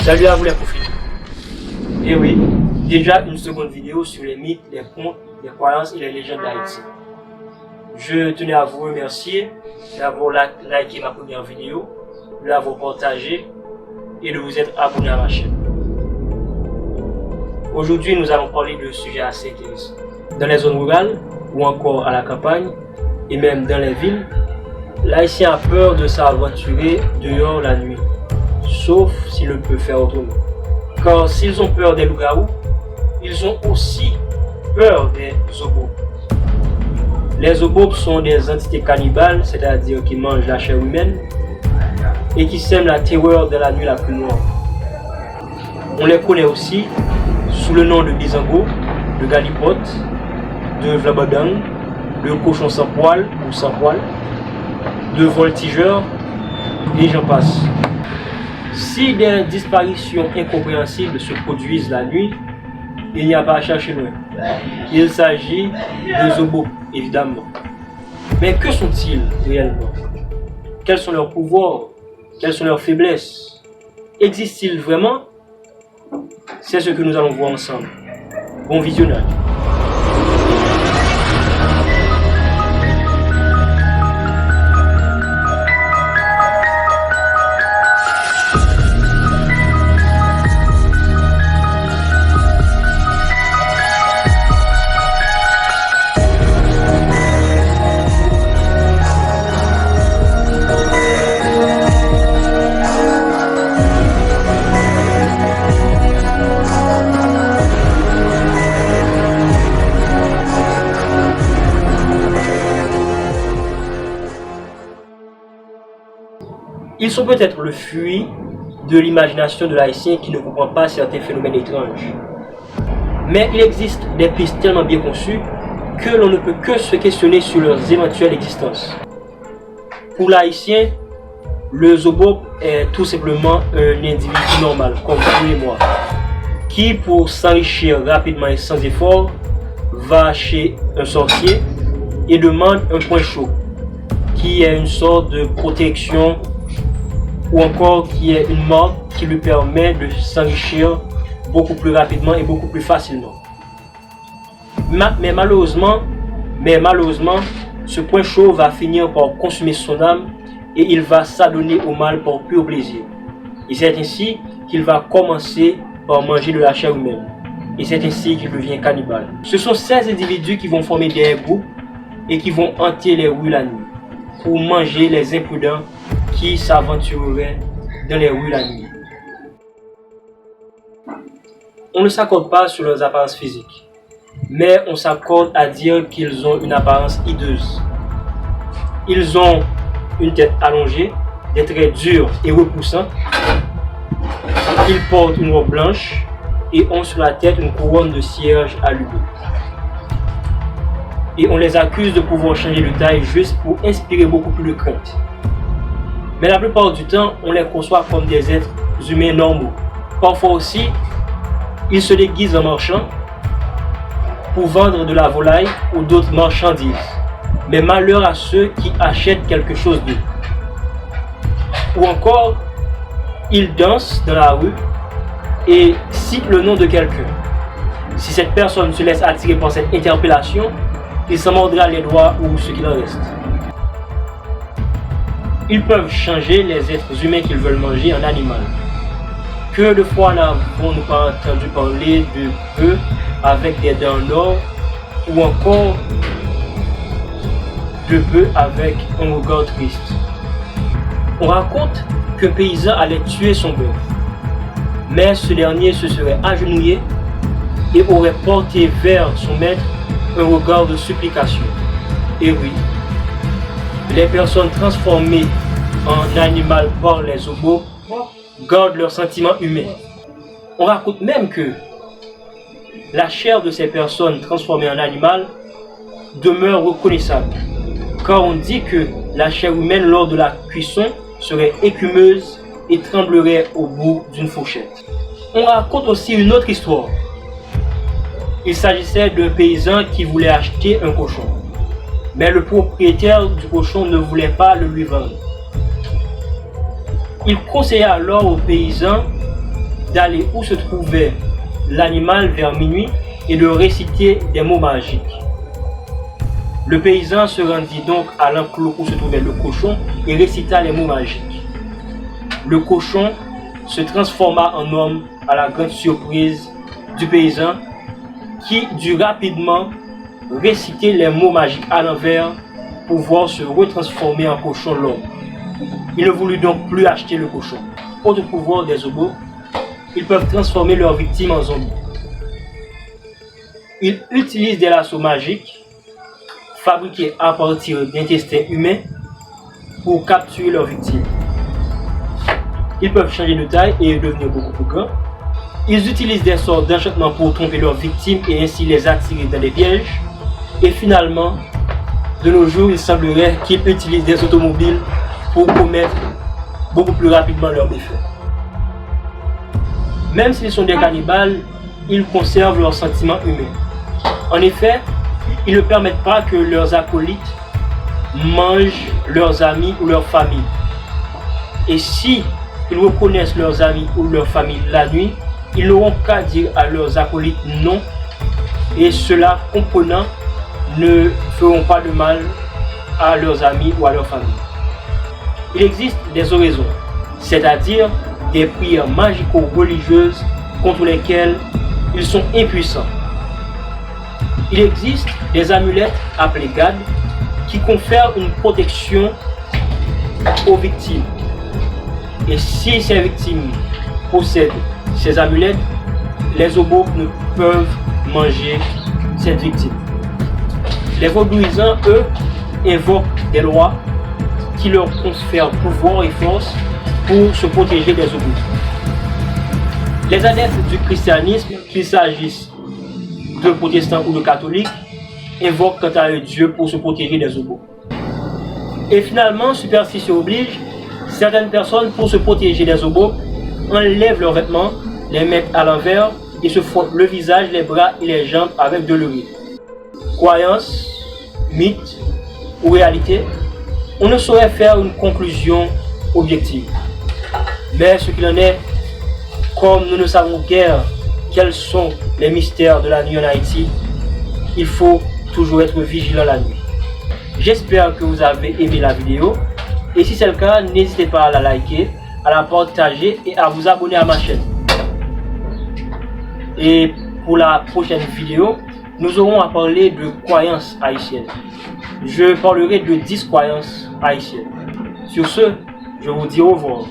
Salut à vous les profiteurs. Et oui, déjà une seconde vidéo sur les mythes, les contes, les croyances et les légendes d'Haïti. Je tenais à vous remercier d'avoir liké ma première vidéo, de l'avoir partagée et de vous être abonné à ma chaîne. Aujourd'hui, nous allons parler de sujets assez intéressants. Dans les zones rurales ou encore à la campagne et même dans les villes, l'Haïtien a peur de s'aventurer dehors la nuit, sauf s'il le peut faire autrement. Car s'ils ont peur des loups-garous, ils ont aussi peur des obos. Les obos sont des entités cannibales, c'est-à-dire qui mangent la chair humaine et qui sèment la terreur de la nuit la plus noire. On les connaît aussi sous le nom de Bizango, de Galipote, de Vlabadang, de cochon sans poil ou sans poil, de voltigeur et j'en passe. Si des disparitions incompréhensibles se produisent la nuit, il n'y a pas à chercher loin. Il s'agit des obos, évidemment. Mais que sont-ils réellement? Quels sont leurs pouvoirs? Quelles sont leurs faiblesses? Existent-ils vraiment? C'est ce que nous allons voir ensemble. Bon visionnage. Ils sont peut-être le fruit de l'imagination de l'Haïtien qui ne comprend pas certains phénomènes étranges. Mais il existe des pistes tellement bien conçues que l'on ne peut que se questionner sur leurs éventuelles existences. Pour l'Haïtien, le zobo est tout simplement un individu normal, comme vous et moi, qui pour s'enrichir rapidement et sans effort, va chez un sorcier et demande un point chaud, qui est une sorte de protection ou encore qui est une marque qui lui permet de s'enrichir beaucoup plus rapidement et beaucoup plus facilement. Mais malheureusement, ce point chaud va finir par consumer son âme et il va s'adonner au mal par pur plaisir. Et c'est ainsi qu'il va commencer par manger de la chair humaine. Et c'est ainsi qu'il devient cannibale. Ce sont ces individus qui vont former des groupes et qui vont hanter les rues la nuit pour manger les imprudents qui s'aventureraient dans les rues la nuit. On ne s'accorde pas sur leurs apparences physiques, mais on s'accorde à dire qu'ils ont une apparence hideuse. Ils ont une tête allongée, des traits durs et repoussants. Ils portent une robe blanche et ont sur la tête une couronne de cierge allumée. Et on les accuse de pouvoir changer de taille juste pour inspirer beaucoup plus de crainte. Mais la plupart du temps, on les conçoit comme des êtres humains normaux. Parfois aussi, ils se déguisent en marchands pour vendre de la volaille ou d'autres marchandises. Mais malheur à ceux qui achètent quelque chose d'eux. Ou encore, ils dansent dans la rue et citent le nom de quelqu'un. Si cette personne se laisse attirer par cette interpellation, il s'en mordra les doigts ou ce qu'il en reste. Ils peuvent changer les êtres humains qu'ils veulent manger en animal. Que de fois n'avons-nous pas entendu parler de bœufs avec des dents en or ou encore de bœufs avec un regard triste. On raconte qu'un paysan allait tuer son bœuf, mais ce dernier se serait agenouillé et aurait porté vers son maître un regard de supplication. Et oui, les personnes transformées en animal par les obos gardent leurs sentiments humains. On raconte même que la chair de ces personnes transformées en animal demeure reconnaissable, car on dit que la chair humaine lors de la cuisson serait écumeuse et tremblerait au bout d'une fourchette. On raconte aussi une autre histoire. Il s'agissait d'un paysan qui voulait acheter un cochon. Mais le propriétaire du cochon ne voulait pas le lui vendre. Il conseilla alors au paysan d'aller où se trouvait l'animal vers minuit et de réciter des mots magiques. Le paysan se rendit donc à l'enclos où se trouvait le cochon et récita les mots magiques. Le cochon se transforma en homme à la grande surprise du paysan qui dut rapidement réciter les mots magiques à l'envers pour pouvoir se retransformer en cochon l'homme. Il ne voulut donc plus acheter le cochon. Autre pouvoir des obos, ils peuvent transformer leurs victimes en zombies. Ils utilisent des lassos magiques fabriqués à partir d'intestins humains pour capturer leurs victimes. Ils peuvent changer de taille et devenir beaucoup plus grands. Ils utilisent des sorts d'enchantement pour tromper leurs victimes et ainsi les attirer dans des pièges. Et finalement, de nos jours, il semblerait qu'ils utilisent des automobiles pour commettre beaucoup plus rapidement leurs méfaits. Même s'ils sont des cannibales, ils conservent leurs sentiments humains. En effet, ils ne permettent pas que leurs acolytes mangent leurs amis ou leur famille. Et si ils reconnaissent leurs amis ou leur famille la nuit, ils n'auront qu'à dire à leurs acolytes non, et cela comprenant ne feront pas de mal à leurs amis ou à leur famille. Il existe des oraisons, c'est-à-dire des prières magico-religieuses contre lesquelles ils sont impuissants. Il existe des amulettes appelées gad qui confèrent une protection aux victimes. Et si ces victimes possèdent ces amulettes, les obos ne peuvent manger cette victime. Les vaudouisants, eux, invoquent des lois qui leur confèrent pouvoir et force pour se protéger des obos. Les adeptes du christianisme, qu'il s'agisse de protestants ou de catholiques, invoquent quant à eux Dieu pour se protéger des obos. Et finalement, superstition oblige, certaines personnes, pour se protéger des obos, enlèvent leurs vêtements, les mettent à l'envers et se frottent le visage, les bras et les jambes avec de l'urine. Croyance, mythe ou réalité, on ne saurait faire une conclusion objective. Mais ce qu'il en est, comme nous ne savons guère quels sont les mystères de la nuit en Haïti, il faut toujours être vigilant la nuit. J'espère que vous avez aimé la vidéo et si c'est le cas, n'hésitez pas à la liker, à la partager et à vous abonner à ma chaîne. Et pour la prochaine vidéo, nous aurons à parler de croyances haïtiennes. Je parlerai de 10 croyances haïtiennes. Sur ce, je vous dis au revoir.